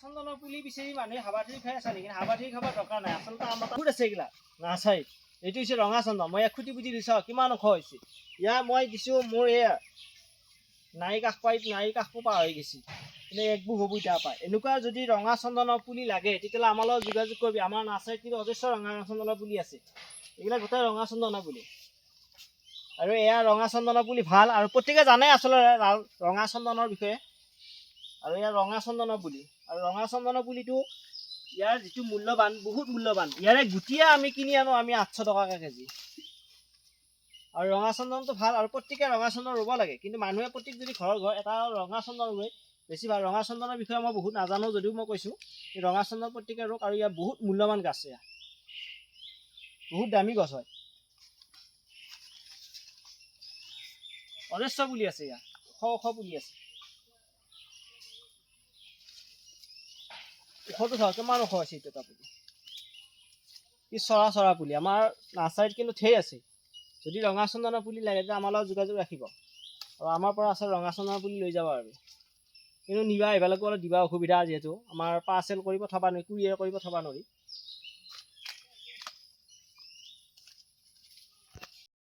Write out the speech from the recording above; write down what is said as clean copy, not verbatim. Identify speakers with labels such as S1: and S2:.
S1: চন্দনৰ পুলি বিচাৰি মানুহে হাবাথুৰি খাই আছে নেকি? হাবাথুৰি খাব দৰকাৰ নাই। আচলতে আমাৰ বহুত আছে এইগিলা নাৰ্চাৰীত। এইটো হৈছে ৰঙা চন্দন। মই এখুটি পুতি দিছোঁ কিমান ওখ হৈছে। ইয়াৰ মই দিছোঁ মোৰ এয়া নাৰী কাষটো পাৰ হৈ গৈছে। এনে একবোৰ হ'ব এতিয়া পায়। এনেকুৱা যদি ৰঙা চন্দনৰ পুলি লাগে তেতিয়াহ'লে আমাৰ লগত যোগাযোগ কৰিবি। আমাৰ নাৰ্চাৰীত কিন্তু অজস্ৰ ৰঙা চন্দনৰ পুলি আছে। এইবিলাক গোটেই ৰঙা চন্দনৰ পুলি। আৰু এয়া ৰঙা চন্দনৰ পুলি ভাল আৰু প্ৰত্যেকে জানে আচলতে ৰঙা চন্দনৰ বিষয়ে। আৰু এয়া ৰঙা চন্দনৰ পুলি। আৰু ৰঙা চন্দনৰ পুলিটো ইয়াৰ যিটো মূল্যৱান বহুত মূল্যৱান। ইয়াৰে গুটিয়ে আমি কিনি আনো আমি 800 টকাকৈ কেজি। আৰু ৰঙা চন্দনটো ভাল আৰু প্ৰত্যেকে ৰঙা চন্দন ৰুব লাগে। কিন্তু মানুহে প্ৰত্যেক যদি ঘৰ এটা ৰঙা চন্দন ৰুৱে বেছি ভাল। ৰঙা চন্দনৰ বিষয়ে মই বহুত নাজানো যদিও মই কৈছোঁ ৰঙা চন্দন প্ৰত্যেকে ৰুওক আৰু ইয়াৰ বহুত মূল্যৱান গছ। এয়া বহুত দামী গছ হয়। অজস্ৰ পুলি আছে ইয়াৰ, ওখ পুলি আছে। ওখটো চাওক কিমান ওখ হৈছে এইটো এটা পুলি। ই চৰা পুলি। আমাৰ নাৰ্চাৰীত কিন্তু ঢেৰ আছে। যদি ৰঙা চন্দনৰ পুলি লাগে তেতিয়া আমাৰ লগত যোগাযোগ ৰাখিব। আৰু আমাৰ পৰা আছে ৰঙা চন্দনৰ পুলি লৈ যাব আৰু। কিন্তু নিবা এইবিলাকো অলপ দিবা অসুবিধা যিহেতু আমাৰ পাৰ্চেল কৰি পঠাব নোৱাৰি, কুৰিয়াৰ কৰি পঠাব নোৱাৰি।